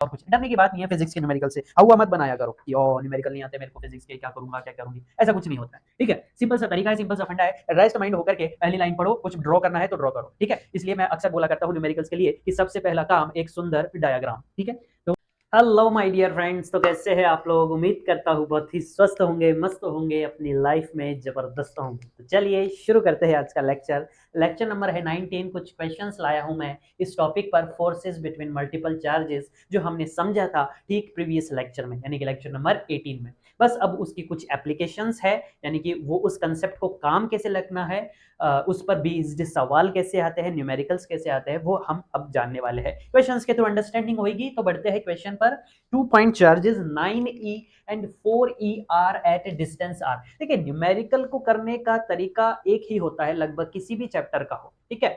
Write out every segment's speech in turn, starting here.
और कुछ डरने की बात नहीं है फिजिक्स के न्यूमेरिकल से। हुआ मत बनाया करो कि ओ न्यूमेरिकल नहीं आते मेरे को फिजिक्स के, क्या करूंगा क्या करूंगी, ऐसा कुछ नहीं होता है। ठीक है, सिंपल सा तरीका है, सिंपल सा फंडा है। रेस्ट माइंड होकर के पहली लाइन पढ़ो, कुछ ड्रॉ करना है तो ड्रॉ करो। ठीक है, इसलिए मैं अक्सर बोला करता हूँ न्यूमेरिकल्स के लिए कि सबसे पहला काम एक सुंदर डायग्राम। ठीक है, तो हेलो माय डियर फ्रेंड्स, तो कैसे हैं आप लोग? उम्मीद करता हूँ बहुत ही स्वस्थ होंगे, मस्त होंगे, अपनी लाइफ में जबरदस्त होंगे। तो चलिए शुरू करते हैं आज का लेक्चर। लेक्चर नंबर है 19। कुछ क्वेश्चंस लाया हूं मैं इस टॉपिक पर, फोर्सेस बिटवीन मल्टीपल चार्जेस, जो हमने समझा था ठीक प्रीवियस लेक्चर में, यानी कि लेक्चर नंबर 18 में। बस अब उसकी कुछ एप्लीकेशंस है, यानी कि वो उस कंसेप्ट को काम कैसे लगना है, उस पर बेस्ड सवाल कैसे आते हैं, न्यूमेरिकल्स कैसे आते हैं, वो हम अब जानने वाले हैं। क्वेश्चंस के थ्रू अंडरस्टैंडिंग होगी। तो बढ़ते हैं क्वेश्चन पर। 2 point charges 9e and 4e are at distance r. देखिए, न्यूमेरिकल को करने का तरीका एक ही होता है लगभग किसी भी चैप्टर का हो। ठीक है,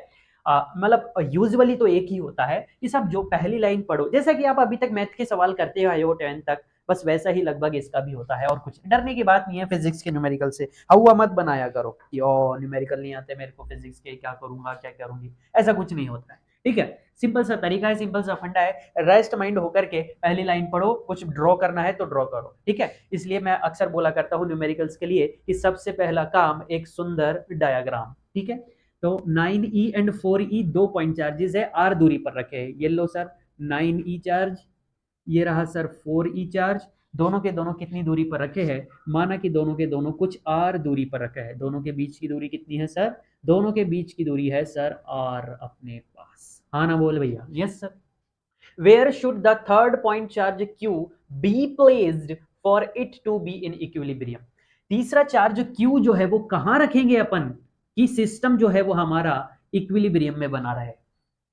मतलब यूजुअली तो एक ही होता है कि सब जो पहली लाइन पढ़ो, जैसा कि आप अभी तक मैथ के सवाल करते आए हो 10th तक, बस वैसा ही लगभग इसका भी होता है। और कुछ डरने की बात नहीं है फिजिक्स के न्यूमेरिकल से। हुआ मत बनाया करो कि ओ न्यूमेरिकल नहीं आते मेरे को फिजिक्स के, क्या करूंगा क्या करूंगी, ऐसा कुछ नहीं होता है। ठीक है, सिंपल सा तरीका है, सिंपल सा फंडा है। रेस्ट माइंड होकर के पहली लाइन पढ़ो, कुछ ड्रॉ करना है तो ड्रॉ करो। ठीक है, इसलिए मैं अक्सर बोला करता हूँ न्यूमेरिकल्स के लिए कि सबसे पहला काम एक सुंदर डायग्राम। ठीक है, तो 9e and 4e 2 point charges है, आर दूरी पर रखे हैं। ये लो सर 9e चार्ज, ये रहा सर 4e चार्ज। दोनों के दोनों कितनी दूरी पर रखे हैं? माना कि दोनों के दोनों कुछ आर दूरी पर रखे हैं। दोनों के बीच की दूरी कितनी है सर? दोनों के बीच की दूरी है सर आर अपने पास। हाँ ना बोल भैया? Yes sir. Where should the third point charge q be placed for it to be in equilibrium? तीसरा चार्ज क्यू जो है वो कहां रखेंगे अपन कि सिस्टम जो है वो हमारा इक्विलिब्रियम में बना रहे,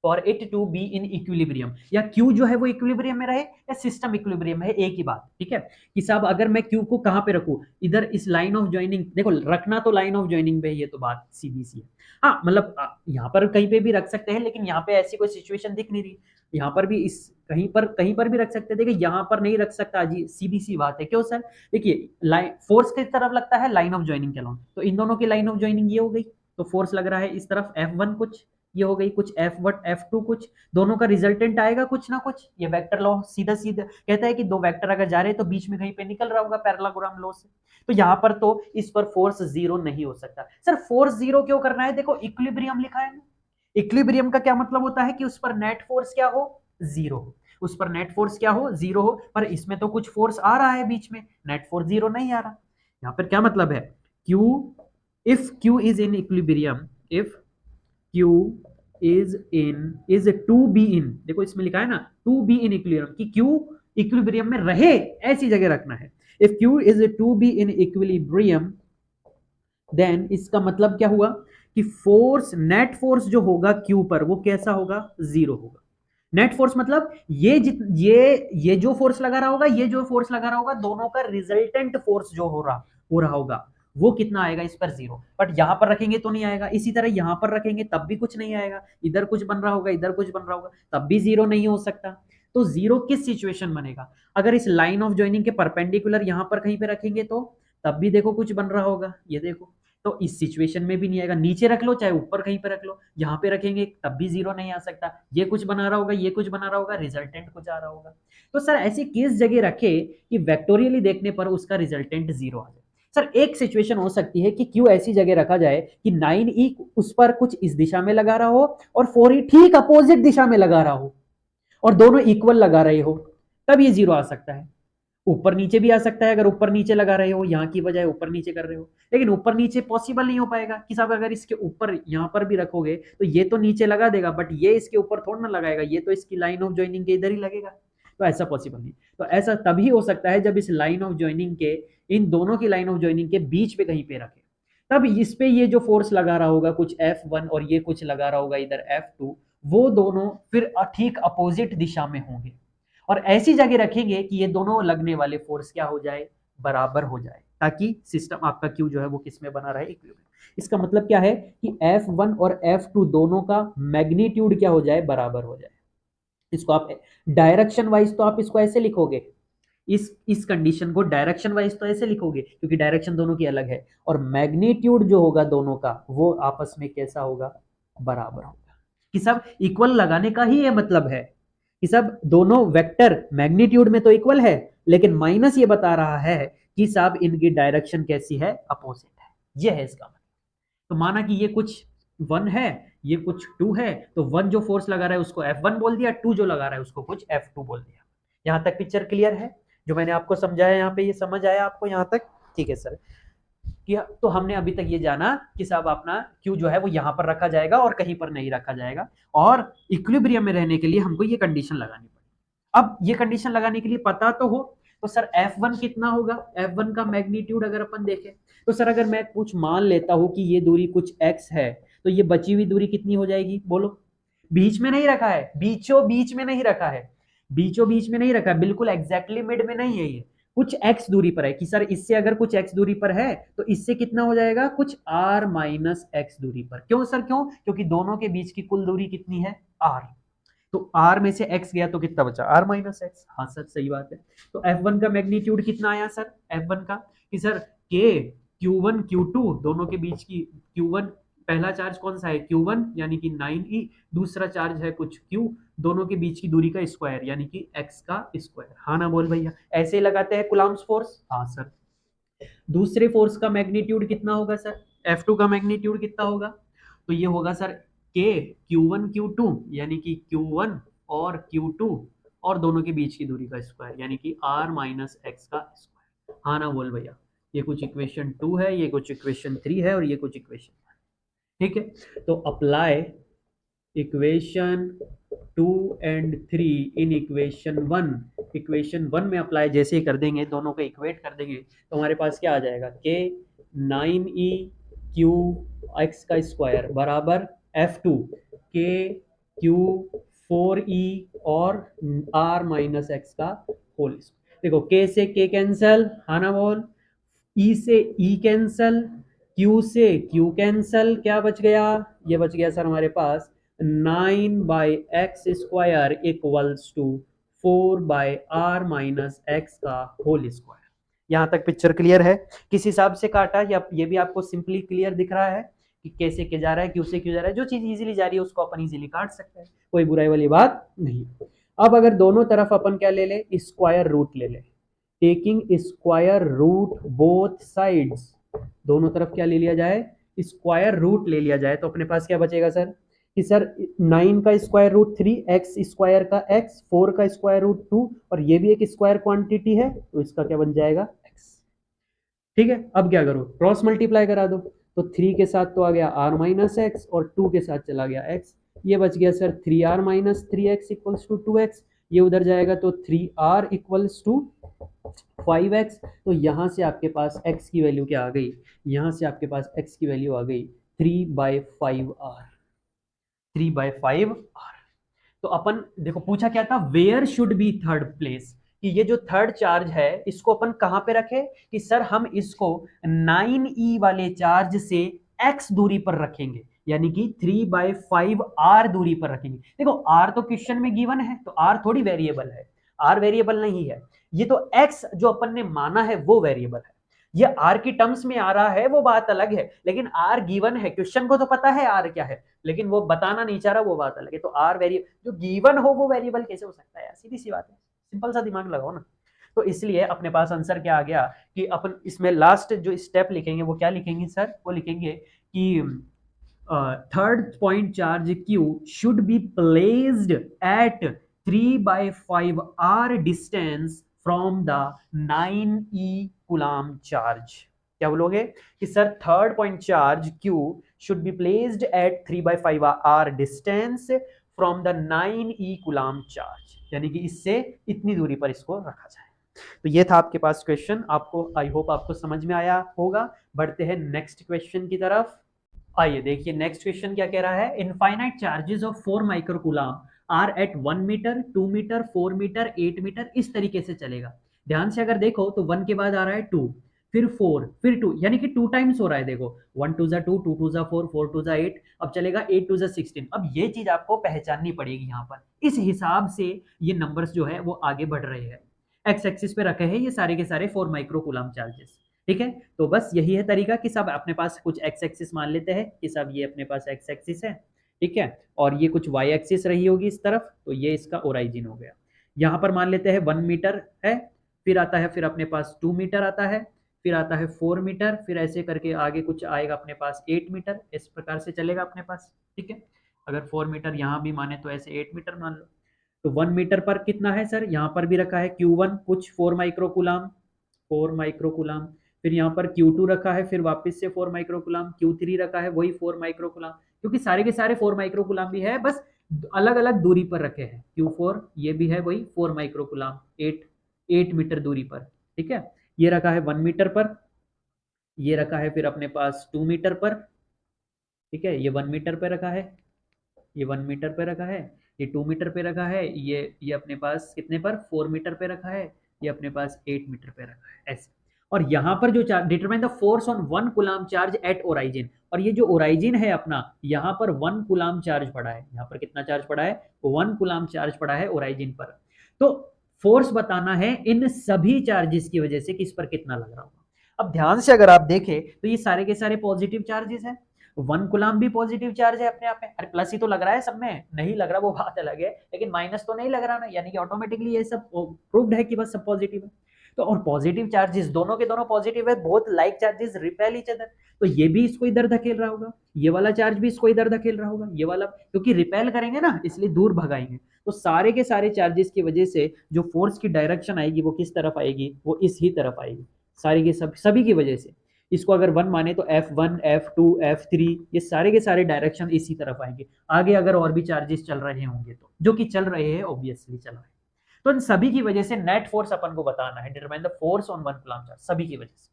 for it to be in equilibrium, या क्यू जो है वो इक्विलिब्रियम में रहे या सिस्टम इक्विलिब्रियम में है, एक ही बात। ठीक है, कि साहब अगर मैं क्यू को कहां पे रखूं, इधर इस लाइन ऑफ ज्वाइनिंग, देखो रखना तो लाइन ऑफ ज्वाइनिंग पे, ये तो बात सीधी सी है। हाँ मतलब यहाँ पर कहीं पे भी रख सकते हैं, लेकिन यहाँ पे ऐसी कोई सिचुएशन दिख नहीं रही। यहाँ पर भी इस कहीं पर भी रख सकते हैं। देखिए यहाँ पर नहीं रख सकता जी, सीधी सी बात है। क्यों सर? देखिए लाइन फोर्स की तरफ लगता है लाइन ऑफ ज्वाइनिंग के अलावा, तो इन दोनों की लाइन ऑफ ज्वाइनिंग ये हो गई, तो फोर्स लग रहा है इस तरफ F1 कुछ, ये हो गई कुछ F1 F2 कुछ, दोनों का रिजल्टेंट आएगा कुछ ना कुछ। ये वेक्टर लॉ सीधा सीधा कहता है कि दो वेक्टर अगर जा रहे हैं तो बीच में कहीं पे निकल रहा होगा पैरेललोग्राम लॉ से। तो यहाँ पर तो इस पर फोर्स जीरो नहीं हो सकता। सर फोर्स जीरो क्यों करना है? देखो इक्विलिब्रियम लिखा है ना, इक्विलिब्रियम का क्या मतलब होता है कि उस पर नेट फोर्स क्या हो? जीरो हो। उस पर नेट फोर्स क्या हो? जीरो हो। पर इसमें तो कुछ फोर्स आ रहा है बीच में, नेट फोर्स जीरो नहीं आ रहा। यहाँ पर क्या मतलब है? Q, if Q is in equilibrium, if Q is to be in, देखो इसमें लिखा है ना टू बी इन इक्विलिब्रियम, कि Q इक्विलिब्रियम में रहे, ऐसी जगह रखना है। If Q is to be in equilibrium, then इसका मतलब क्या हुआ कि फोर्स, नेट फोर्स जो होगा Q पर वो कैसा होगा? जीरो होगा। नेट फोर्स मतलब ये जो फोर्स लगा रहा होगा, ये जो फोर्स लगा रहा होगा, दोनों का रिजल्टेंट फोर्स जो हो रहा होगा वो कितना आएगा? इस पर जीरो। बट यहां पर रखेंगे तो नहीं आएगा, इसी तरह यहां पर रखेंगे तब भी कुछ नहीं आएगा, इधर कुछ बन रहा होगा, इधर कुछ बन रहा होगा, तब भी जीरो नहीं हो सकता। तो जीरो किस सिचुएशन बनेगा? अगर इस लाइन ऑफ ज्वाइनिंग के परपेंडिकुलर यहां पर कहीं पे रखेंगे तो तब भी देखो कुछ बन रहा होगा, ये देखो। तो इस सिचुएशन में भी नहीं आएगा। नीचे रख लो चाहे ऊपर कहीं पे रख लो, यहाँ पे रखेंगे तब भी जीरो नहीं आ सकता। ये कुछ बना रहा होगा, ये कुछ बना रहा होगा, रिजल्टेंट कुछ आ रहा होगा। तो सर ऐसी किस जगह रखे कि वेक्टोरियली देखने पर उसका रिजल्टेंट जीरो आ जाए? सर एक सिचुएशन हो सकती है कि क्यू ऐसी जगह रखा जाए कि 9e उस पर कुछ इस दिशा में लगा रहा हो और 4e ठीक अपोजिट दिशा में लगा रहा हो, और दोनों इक्वल लगा रहे हो, तब ये जीरो आ सकता है। ऊपर नीचे भी आ सकता है, अगर ऊपर नीचे लगा रहे हो, यहाँ की बजाय ऊपर नीचे कर रहे हो, लेकिन ऊपर नीचे पॉसिबल नहीं हो पाएगा कि साहब अगर इसके ऊपर यहाँ पर भी रखोगे तो ये तो नीचे लगा देगा, बट ये इसके ऊपर थोड़ा ना लगाएगा, ये तो इसकी लाइन ऑफ ज्वाइनिंग के इधर ही लगेगा। तो ऐसा पॉसिबल नहीं। तो ऐसा तभी हो सकता है जब इस लाइन ऑफ ज्वाइनिंग के, इन दोनों की लाइन ऑफ ज्वाइनिंग के बीच पे कहीं पे रखे, तब इस पे ये जो फोर्स लगा रहा होगा कुछ F1 और ये कुछ लगा रहा होगा इधर F2, वो दोनों फिर ठीक अपोजिट दिशा में होंगे, और ऐसी जगह रखेंगे कि ये दोनों लगने वाले फोर्स क्या हो जाए? बराबर हो जाए, ताकि सिस्टम आपका क्यू जो है वो किस में बना रहे? इक्विलिब्रियम। इसका मतलब क्या है कि F1 और F2 दोनों का मैग्नीट्यूड क्या हो जाए? बराबर हो जाए। इसको आप डायरेक्शन वाइज तो आप इसको ऐसे लिखोगे, इस कंडीशन को डायरेक्शन वाइज तो ऐसे लिखोगे क्योंकि डायरेक्शन दोनों की अलग है, और मैग्नीट्यूड जो होगा दोनों का वो आपस में कैसा होगा? बराबर होगा। कि सब इक्वल लगाने का ही ये मतलब है कि सब दोनों वेक्टर मैग्नीट्यूड में तो इक्वल है, लेकिन माइनस ये बता रहा है कि साहब इनकी डायरेक्शन कैसी है, अपोजिट है। ये है इसका मतलब। तो माना कि ये कुछ 1 है, ये कुछ 2 है, तो 1 जो फोर्स लगा रहा है उसको F1 बोल दिया, 2 जो लगा रहा है उसको कुछ F2 बोल दिया। यहां तक पिक्चर क्लियर है? जो मैंने आपको समझाया यहाँ पे, ये समझ आया आपको यहाँ तक? ठीक है सर। किया तो हमने अभी तक ये जाना कि साहब अपना Q जो है वो यहाँ पर रखा जाएगा और कहीं पर नहीं रखा जाएगा, और इक्विलिब्रियम में रहने के लिए हमको ये कंडीशन लगानी पड़ेगी। अब ये कंडीशन लगाने के लिए पता तो हो, तो सर F1 कितना होगा, F1 का मैग्नीट्यूड अगर अपन देखें, तो सर अगर मैं कुछ मान लेता हूं कि ये दूरी कुछ x है, तो ये बची हुई दूरी कितनी हो जाएगी बोलो? बीच में नहीं रखा है, बीचों बीच में नहीं रखा है, बीचों बीच में नहीं रखा है, बिल्कुल एग्जैक्टली मिड में नहीं है, ये कुछ x दूरी पर है कि सर इससे अगर कुछ x दूरी पर है तो इससे कितना हो जाएगा, कुछ r माइनस x दूरी पर। क्यों सर, क्यों? क्योंकि दोनों के बीच की कुल दूरी कितनी है, r। तो r में से x गया तो कितना बचा, r माइनस x। हाँ सर सही बात है। तो F1 का मैग्नीट्यूड कितना आया सर, F1 का कि सर k Q1 Q2 दोनों के बीच की, Q1 पहला चार्ज कौन सा है, Q1 यानी कि 9e, दूसरा चार्ज है कुछ Q, दोनों के बीच की दूरी का स्क्वायर यानी कि x का स्क्वायर। हाँ ना बोल भैया, ऐसे ही लगाते हैं कुलाम्स फोर्स। हाँ सर। दूसरे फोर्स का मैग्नीट्यूड कितना होगा सर, F2 का मैग्नीट्यूड कितना होगा, तो ये होगा सर K Q1 Q2 यानी कि Q1 और Q2 और दोनों के बीच की दूरी का स्क्वायर यानी कि R माइनस एक्स का स्क्वायर। हाँ ना बोल भैया, ये कुछ इक्वेशन 2 है, ये कुछ इक्वेशन 3 है और ये कुछ इक्वेशन, ठीक है। तो apply equation 2 and 3 in equation 1। Equation 1 में अप्लाई जैसे ही कर देंगे, दोनों को इक्वेट कर देंगे, तो हमारे पास क्या आ जाएगा, के 9e क्यू एक्स का स्क्वायर बराबर F2 के क्यू 4e और r माइनस एक्स का होल स्क्वायर। देखो के से के कैंसल, हाँ ना बोल, ई से ई कैंसल, क्यू से क्यू कैंसल, क्या बच गया, ये बच गया सर हमारे पास 9/x² equals to 4/r minus x का होल स्क्वायर। यहां तक पिक्चर क्लियर है? किस हिसाब से काटा, या ये भी आपको सिंपली क्लियर दिख रहा है कि कैसे क्या जा रहा है, क्यू से क्यों जा रहा है? जो चीज इजीली जा रही है उसको अपन इजीली काट सकते हैं, कोई बुराई वाली बात नहीं। अब अगर दोनों तरफ अपन क्या ले ले, स्क्वायर रूट ले ले, taking square root both sides, दोनों तरफ क्या ले लिया जाए, स्क्वायर रूट ले लिया जाए, तो अपने पास क्या बचेगा सर कि सर 9 का स्क्वायर रूट 3, एक्स स्क्वायर का x, 4 का स्क्वायर रूट 2, और ये भी एक स्क्वायर क्वांटिटी है तो इसका क्या बन जाएगा, x। ठीक है, अब क्या करो, क्रॉस मल्टीप्लाई करा दो, तो 3 के साथ तो आ गया r माइनस एक्स और 2 के साथ चला गया x, ये बच गया sir 3r minus 3x equals to 2x, ये उधर जाएगा तो 3r इक्वल्स टू 5x। तो यहां से आपके पास x की वैल्यू क्या आ गई, यहां से आपके पास x की वैल्यू आ गई 3/5r, 3/5r। तो अपन देखो पूछा क्या था, where should be third place, कि ये जो थर्ड चार्ज है इसको अपन कहां पे रखें, कि सर हम इसको 9e वाले चार्ज से x दूरी पर रखेंगे, यानी कि 3/5r दूरी पर रखेंगे। देखो r तो क्वेश्चन में गिवन है, तो r थोड़ी वेरिएबल है, r वेरिएबल नहीं है, ये तो x जो अपन ने माना है वो वेरिएबल है। ये r की टर्म्स में आ रहा है वो बात अलग है, लेकिन r गिवन है, क्वेश्चन को तो पता है r क्या है, लेकिन वो बताना नहीं चाह रहा, वो बात अलग है। तो आर वेरिएबल जो गिवन हो वो वेरिएबल कैसे हो सकता है यार, सीधी सी बात है, सिंपल सा दिमाग लगाओ ना। तो इसलिए अपने पास आंसर क्या आ गया कि अपन इसमें लास्ट जो स्टेप लिखेंगे वो क्या लिखेंगे सर, वो लिखेंगे कि third point charge Q should be placed at 3/5r distance from the 9e coulomb charge. क्या बोलोगे कि sir third point charge Q should be placed at 3/5r distance from the 9e coulomb charge, यानी कि इससे इतनी दूरी पर इसको रखा जाए। तो ये था आपके पास क्वेश्चन, आपको आई होप आपको समझ में आया होगा। बढ़ते हैं नेक्स्ट क्वेश्चन की तरफ। आइए देखिए नेक्स्ट क्वेश्चन क्या कह रहा है, infinite charges of 4 micro coulomb are at 1 metre 2 metre 4 metre 8 metre, इस तरीके से चलेगा। ध्यान से अगर देखो तो 1 के बाद आ रहा है 2, फिर 4, फिर 2, यानी कि 2 टाइम्स हो रहा है। देखो 1 2 2 2 2 4 4 2 8, अब चलेगा 8 2 16। अब ये चीज आपको पहचाननी पड़ेगी यहाँ पर, इस हिसाब से ये नंबर्स जो है वो आगे बढ़ रहे हैं। एक्स एक्सिस पे रखे हैं ये सारे के सारे 4 माइक्रो कूलम्ब चार्जेस, ठीक है। तो बस यही है तरीका कि सब अपने पास कुछ एक्स एक्सिस मान लेते हैं कि सब ये अपने पास एक्स एक्सिस है, ठीक है, और ये कुछ वाई एक्सिस रही होगी इस तरफ, तो ये इसका ओराइजिन हो गया। यहाँ पर मान लेते हैं 1 मीटर है, फिर आता है फिर अपने पास 2 मीटर आता है, फिर आता है 4 मीटर, फिर ऐसे करके आगे कुछ आएगा अपने पास 8 मीटर, इस प्रकार से चलेगा अपने पास। ठीक है, अगर 4 मीटर यहाँ भी माने तो ऐसे 8 मीटर मान लो। तो 1 मीटर पर कितना है सर, यहाँ पर भी रखा है Q1 कुछ 4 माइक्रोकुलाम, 4 माइक्रोकुलाम, फिर यहाँ पर Q2 रखा है, फिर वापस से 4 माइक्रोकुलाम, Q3 रखा है वही 4 माइक्रोकुलाम, क्योंकि सारे के सारे 4 माइक्रोकुलाम भी है, बस अलग अलग दूरी पर रखे हैं। Q4 ये भी है वही 4 माइक्रोकुलाम, 8 मीटर दूरी पर। ठीक है, ये रखा है 1 मीटर पर, ये रखा है फिर अपने पास 2 मीटर पर। ठीक है, ये 1 मीटर पे रखा है, ये 1 मीटर पे रखा है, ये 2 मीटर पे रखा है, ये अपने पास कितने पर 4 मीटर पे रखा है, ये अपने पास 8 मीटर पे रखा है, ऐसे। और यहाँ पर जो charge determine the force on 1 coulomb charge at origin, और ये जो ओराइजिन है अपना, यहाँ पर 1 कूलाम चार्ज पड़ा है, यहाँ पर कितना चार्ज पड़ा है, 1 कूलाम चार्ज पड़ा है ओराइजिन पर। तो फोर्स बताना है इन सभी चार्जेस की वजह से किस पर कितना लग रहा होगा। अब ध्यान से अगर आप देखें तो ये सारे के सारे पॉजिटिव चार्जेस हैं, 1 कूलाम भी पॉजिटिव चार्ज है अपने आप में, अरे प्लस ही तो लग रहा है सब में, नहीं लग रहा वो बात अलग है, लेकिन माइनस तो नहीं लग रहा ना, यानी कि ऑटोमेटिकली ये सब प्रूव्ड है कि बस सब पॉजिटिव है। तो और पॉजिटिव चार्जेस दोनों के दोनों पॉजिटिव है, both like charges repel each other, तो ये भी इसको इधर धकेल रहा होगा, ये वाला चार्ज भी इसको इधर धकेल रहा होगा, ये वाला, क्योंकि रिपेल करेंगे ना इसलिए दूर भगाएंगे। तो सारे के सारे चार्जेस की वजह से जो फोर्स की डायरेक्शन आएगी वो किस तरफ आएगी, वो इस ही तरफ आएगी, सारी के सब सभी की वजह से। इसको अगर 1 माने तो F1 F2 F3 ये सारे के सारे डायरेक्शन इसी तरफ आएंगे। आगे अगर और भी चार्जेस चल रहे होंगे तो, जो कि चल रहे हैं, ऑब्वियसली चल रहे हैं, तो इन सभी की वजह से नेट फोर्स अपन को बताना है, determine the force on 1 coulomb charge, सभी की वजह से।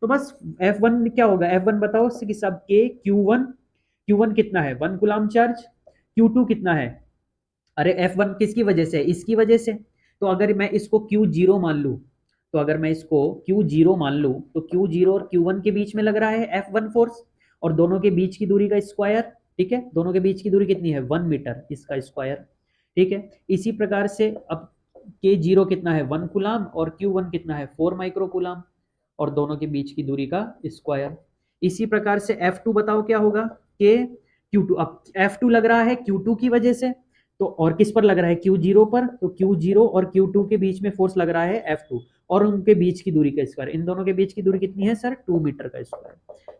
तो बस F1 क्या होगा, F1 बताओ कि सब के Q1 कितना है 1 कूलम्ब चार्ज, Q2 कितना है, अरे F1 किसकी वजह से, इसकी वजह से। तो अगर मैं इसको Q0 मान लूं, तो अगर मैं इसको Q0 मान लूं तो Q0 और Q1 के बीच में लग रहा है F1 फोर्स, और दोनों के बीच की दूरी का स्क्वायर। ठीक है, दोनों के बीच की दूरी कितनी है 1 मीटर, इसका स्क्वायर। ठीक है, इसी प्रकार से अब K0 कितना है 1 कूलाम और Q1 कितना है 4 माइक्रोकुलाम, और दोनों के बीच की दूरी का स्क्वायर। इसी प्रकार से F2 बताओ क्या होगा, K Q2, अब F2 लग रहा है Q2 की वजह से, तो और किस पर लग रहा है Q0 पर, तो Q0 और Q2 के बीच में फोर्स लग रहा है F2, और उनके बीच की दूरी का स्क्वायर, इन दोनों के बीच की दूरी कितनी है सर 2 मीटर का स्क्वायर,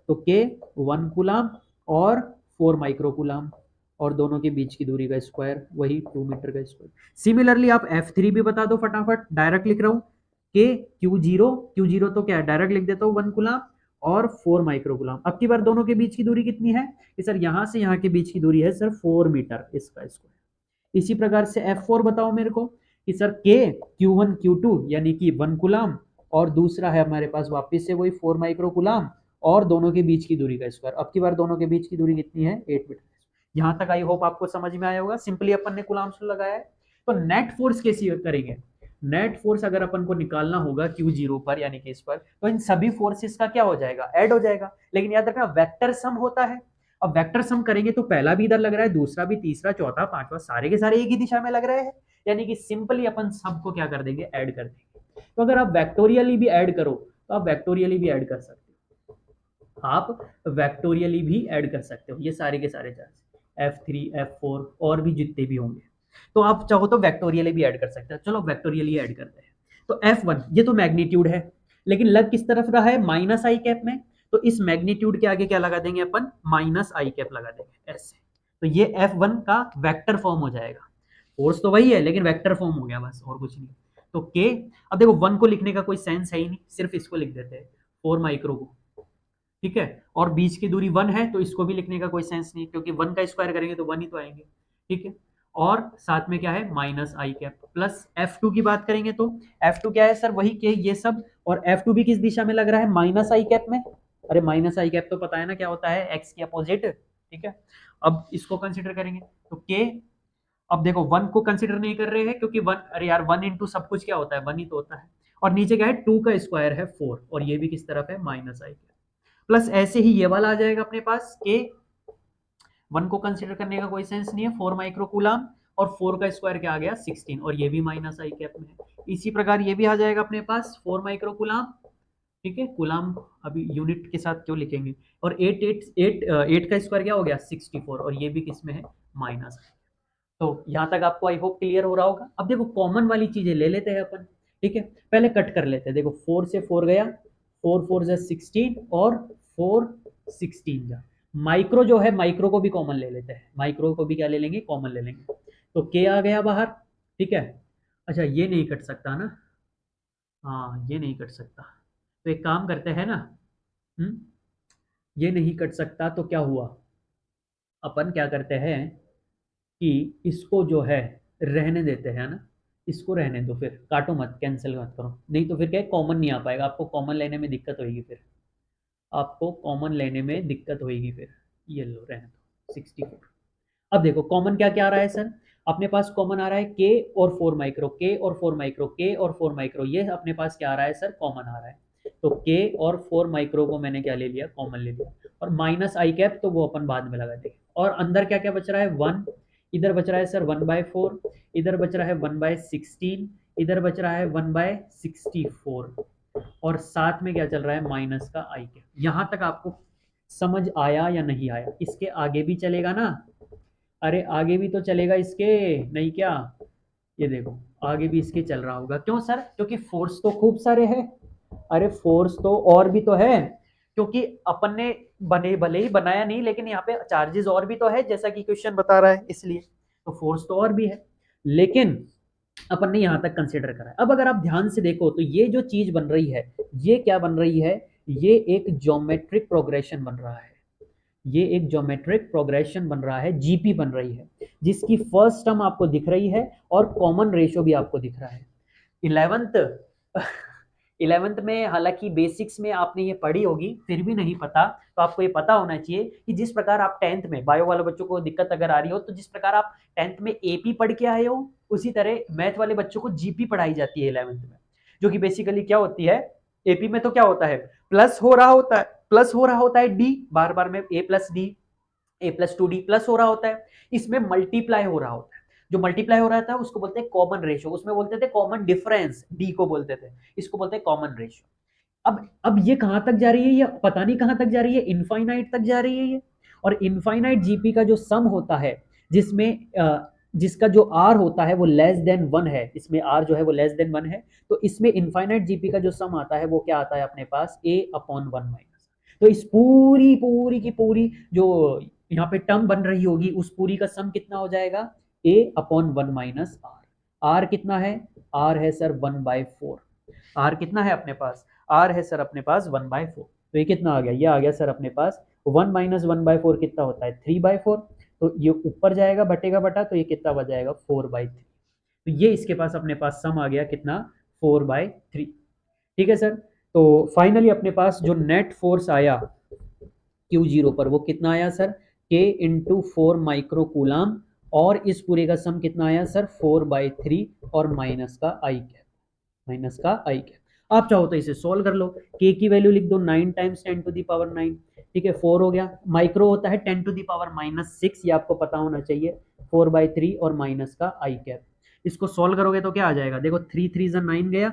तो K 1 कूलाम और 4 माइक्रोकुलाम, और दोनों के बीच की दूरी का स्क्वायर वही 2 मीटर का स्क्वायर। सिमिलरली आप F3 भी बता दो फटाफट, डायरेक्ट लिख रहा हूँ कि Q0 तो क्या है, डायरेक्ट लिख देता हूँ 1 कूलाम और 4 माइक्रोकुलाम। अब की बार दोनों के बीच की दूरी कितनी है कि सर यहाँ से यहाँ के बीच की दूरी है सर 4 मीटर, इसका स्क्वायर। इसी प्रकार से F4 बताओ मेरे को कि सर K Q1 Q2 यानी कि 1 कूलाम, और दूसरा है हमारे पास वापस से वही 4 माइक्रोकुलाम, और दोनों के बीच की दूरी का स्क्वायर। अब की बार दोनों के बीच की दूरी कितनी है 8 मीटर। यहां तक आई होप आपको समझ में आया होगा, सिंपली अपन ने कूलाम्स लगाया है। तो नेट फोर्स कैसे करेंगे, नेट फोर्स अगर अपन को निकालना होगा Q0 पर यानी कि इस पर, तो इन सभी फोर्सेस का क्या हो जाएगा, ऐड हो जाएगा। लेकिन याद रखना वेक्टर सम होता है, अब वेक्टर सम करेंगे तो पहला भी इधर लग रहा है, दूसरा भी, तीसरा, चौथा, पांचवा, सारे के सारे एक ही दिशा में लग रहे हैं, यानी कि सिंपली अपन सबको क्या कर देंगे, ऐड कर देंगे। तो अगर आप वेक्टोरियली भी ऐड करो तो आप वेक्टोरियली भी ऐड कर सकते हो, आप वेक्टोरियली भी ऐड कर सकते हो ये सारे के सारे चार्ज F3 F4 और भी जितने भी होंगे, तो आप चाहो तो वेक्टोरियली भी ऐड कर सकते हो। चलो वेक्टोरियली ऐड करते हैं। तो F1 ये तो मैग्नीट्यूड है, लेकिन लग किस तरफ रहा है, माइनस आई कैप में, तो इस मैग्नीट्यूड के आगे क्या लगा देंगे अपन, माइनस आई कैप लगा देंगे ऐसे। तो ये F1 का वेक्टर फॉर्म हो जाएगा, फोर्स तो वही है लेकिन वेक्टर फॉर्म हो गया बस, और कुछ नहीं। तो K, अब देखो 1 को लिखने का कोई सेंस है ही नहीं, सिर्फ इसको लिख देते हैं 4 माइक्रो को। ठीक है, और बीच की दूरी 1 है तो इसको भी लिखने का कोई सेंस नहीं, क्योंकि 1 का स्क्वायर करेंगे तो 1 ही तो आएंगे। ठीक है, और साथ में क्या है माइनस आई कैप, प्लस F2 की बात करेंगे तो F2 क्या है सर, वही के ये सब, और F2 भी किस दिशा में लग रहा है, माइनस आई कैप में। अरे माइनस आई कैप तो पता है ना क्या होता है, एक्स की अपोजिट। ठीक है, अब इसको कंसिडर करेंगे तो के, अब देखो 1 को कंसिडर नहीं कर रहे हैं क्योंकि 1, अरे यार 1 इंटू सब कुछ क्या होता है 1 ही तो होता है, और नीचे क्या है 2 का स्क्वायर है 4, और ये भी किस तरफ है माइनस आई कैप, प्लस ऐसे ही ये वाला आ जाएगा अपने पास के, 1 को कंसिडर करने का कोई सेंस नहीं है, 4 माइक्रोकुलाम, और 4 का स्क्वायर क्या आ गया 16, और ये भी माइनस आई कैप में है। इसी प्रकार ये भी आ जाएगा अपने पास 4 माइक्रोकुलाम, ठीक है, कूलाम अभी यूनिट के साथ क्यों लिखेंगे। और 8 का स्क्वायर क्या हो गया 64, और ये भी किसमें है माइनस। तो यहाँ तक आपको आई होप क्लियर हो रहा होगा। अब देखो कॉमन वाली चीजें ले लेते हैं अपन, ठीक है, पहले कट कर लेते हैं। देखो 4 से 4 गया, 4 4 जा 16 और 4 16 जा। माइक्रो जो है माइक्रो को भी कॉमन ले लेते हैं, माइक्रो को भी क्या ले लेंगे कॉमन ले लेंगे। तो के आ गया बाहर, ठीक है। अच्छा ये नहीं कट सकता ना, हाँ ये नहीं कट सकता, तो एक काम करते हैं ना, हम्म, ये नहीं कट सकता तो क्या हुआ, अपन क्या करते हैं कि इसको जो है रहने देते हैं ना, इसको रहने दो, फिर काटो मत, कैंसिल मत करो, नहीं तो फिर क्या कॉमन नहीं आ पाएगा, आपको कॉमन लेने में दिक्कत होगी, फिर आपको कॉमन लेने में दिक्कत होगी फिर। ये लो रहने दो 64। अब देखो कॉमन क्या क्या आ रहा है सर, अपने पास कॉमन आ रहा है के और 4 माइक्रो, के और 4 माइक्रो, के और 4 माइक्रो, ये अपने पास क्या आ रहा है सर कॉमन आ रहा है। तो के और 4 माइक्रो को मैंने क्या ले लिया कॉमन ले लिया, और माइनस आई कैप तो वो अपन बाद में लगा देंगे। और अंदर क्या क्या बच रहा है 1, इधर बच रहा है सर 1/4, इधर बच रहा है 1/16, इधर बच रहा है 1/64, और साथ में क्या चल रहा है माइनस का आई कैप। यहां तक आपको समझ आया या नहीं आया, इसके आगे भी चलेगा ना, अरे आगे भी तो चलेगा इसके, नहीं क्या, ये देखो आगे भी इसके चल रहा होगा, क्यों सर क्योंकि फोर्स तो खूब सारे हैं, अरे फोर्स तो और भी तो है, क्योंकि अपन ने बने भले ही बनाया नहीं लेकिन यहाँ पे चार्जेस और भी तो है जैसा कि क्वेश्चन बता रहा है, इसलिए तो फोर्स तो और भी है, लेकिन अपन ने यहाँ तक कंसिडर करा है। अब अगर आप ध्यान से देखो तो ये जो चीज बन रही है, ये क्या बन रही है, ये एक ज्योमेट्रिक प्रोग्रेशन बन रहा है, ये एक ज्योमेट्रिक प्रोग्रेशन बन रहा है, जीपी बन रही है, जिसकी फर्स्ट टर्म आपको दिख रही है और कॉमन रेशियो भी आपको दिख रहा है। 11th 11th में हालांकि बेसिक्स में आपने ये पढ़ी होगी, फिर भी नहीं पता तो आपको ये पता होना चाहिए कि जिस प्रकार आप 10th में बायो वाले बच्चों को दिक्कत अगर आ रही हो, तो जिस प्रकार आप 10th में एपी पढ़ के आए हो, उसी तरह मैथ वाले बच्चों को जीपी पढ़ाई जाती है 11th में, जो कि बेसिकली क्या होती है, एपी में तो क्या होता है प्लस हो रहा होता है, प्लस हो रहा होता है डी बार बार में, ए प्लस डी, ए प्लस टू डी प्लस हो रहा होता है, इसमें मल्टीप्लाई हो रहा होता है, जो मल्टीप्लाई हो रहा था उसको बोलते हैं कॉमन रेशियो, उसमें बोलते थे कॉमन डिफरेंस, डी को बोलते थे, इसको बोलते हैं कॉमन रेशियो। अब ये कहां तक जा रही है, ये पता नहीं कहां तक जा रही है, इनफाइनाइट तक जा रही है ये। और इनफाइनाइट जीपी का जो सम होता है, जिसमें जिसका जो आर होता है वो लेस देन 1 है, इसमें आर जो है वो लेस देन 1 है, तो इसमें इनफाइनाइट जीपी का जो सम आता है वो क्या आता है अपने पास ए अपॉन 1 माइनस। तो इस पूरी पूरी की पूरी जो यहाँ पे टर्म बन रही होगी, उस पूरी का सम कितना हो जाएगा ए अपॉन 1 माइनस आर। आर कितना है, आर है सर 1/4, आर कितना है अपने पास, आर है सर अपने पास 1/4, तो ये कितना आ गया, ये आ गया सर अपने पास 1 माइनस 1/4 कितना होता है 3/4, तो ये ऊपर जाएगा बटेगा बटा, तो ये कितना बच जाएगा 4/3, तो ये इसके पास अपने पास सम आ गया कितना 4/3। ठीक है सर, तो फाइनली अपने पास जो नेट फोर्स आया Q0 पर वो कितना आया sir K into 4 micro coulomb, और इस पूरे का सम कितना आया सर 4/3 और माइनस का आई कैप, माइनस का आई कैप। आप चाहो तो इसे सोल्व कर लो, के की वैल्यू लिख दो 9 टाइम्स 10⁻9, ठीक है 4 हो गया, माइक्रो होता है 10⁻⁻6, ये आपको पता होना चाहिए, 4/3 और माइनस का आई कैप। इसको सोल्व करोगे तो क्या आ जाएगा, देखो 3 3 जा 9 गया,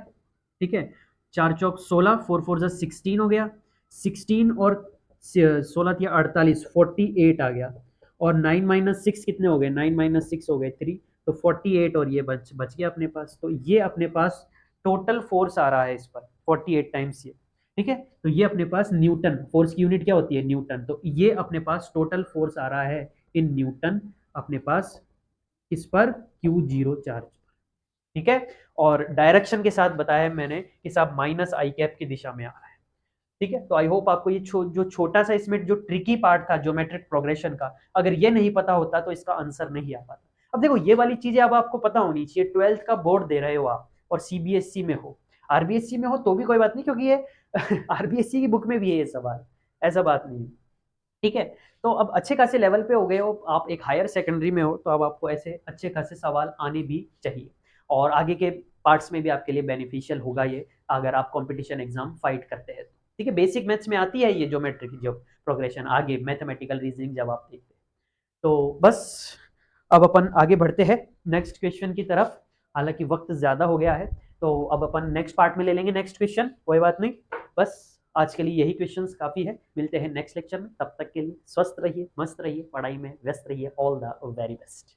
ठीक है, 4 चौक 16, 4 4 जा 16 हो गया, 16 और 16 या 48, 48 आ गया, और 9 माइनस 6 कितने हो गए, 9 माइनस 6 हो गए 3, तो 48 और ये बच बच गया अपने पास, तो ये अपने पास टोटल फोर्स आ रहा है इस पर 48 टाइम्स ये, ठीक है, तो ये अपने पास न्यूटन, फोर्स की यूनिट क्या होती है न्यूटन, तो ये अपने पास टोटल फोर्स आ रहा है इन न्यूटन अपने पास किस पर Q0 चार्ज पर, ठीक है, और डायरेक्शन के साथ बताया है मैंने कि साहब माइनस आई कैप की दिशा में आ रहा है, ठीक है। तो आई होप आपको ये जो छोटा सा इसमें जो ट्रिकी पार्ट था ज्योमेट्रिक प्रोग्रेशन का, अगर ये नहीं पता होता तो इसका आंसर नहीं आ पाता। अब देखो ये वाली चीजें अब आपको पता होनी चाहिए, 12th का बोर्ड दे रहे हो आप और सीबीएसई में हो, आरबीएसई में हो तो भी कोई बात नहीं, क्योंकि ये आरबीएसई की बुक में भी है ये सवाल, ऐसा बात नहीं है, ठीक है। तो अब अच्छे खासे लेवल पे हो गए हो आप, एक हायर सेकेंडरी में हो, तो अब आपको ऐसे अच्छे खासे सवाल आने भी चाहिए, और आगे के पार्ट्स में भी आपके लिए बेनिफिशियल होगा ये, अगर आप कंपटीशन एग्जाम फाइट करते हैं, ठीक है। बेसिक मैथ्स में आती है ये ज्योमेट्रिक जो प्रोग्रेशन, आगे मैथमेटिकल रीजनिंग जब आप देखते हैं, तो बस अब अपन आगे बढ़ते हैं नेक्स्ट क्वेश्चन की तरफ, हालांकि वक्त ज्यादा हो गया है, तो अब अपन नेक्स्ट पार्ट में ले लेंगे नेक्स्ट क्वेश्चन, कोई बात नहीं। बस आज के लिए यही क्वेश्चंस काफ़ी है। मिलते हैं नेक्स्ट लेक्चर में, तब तक के लिए स्वस्थ रहिए, मस्त रहिए, पढ़ाई में व्यस्त रहिए। All the very best.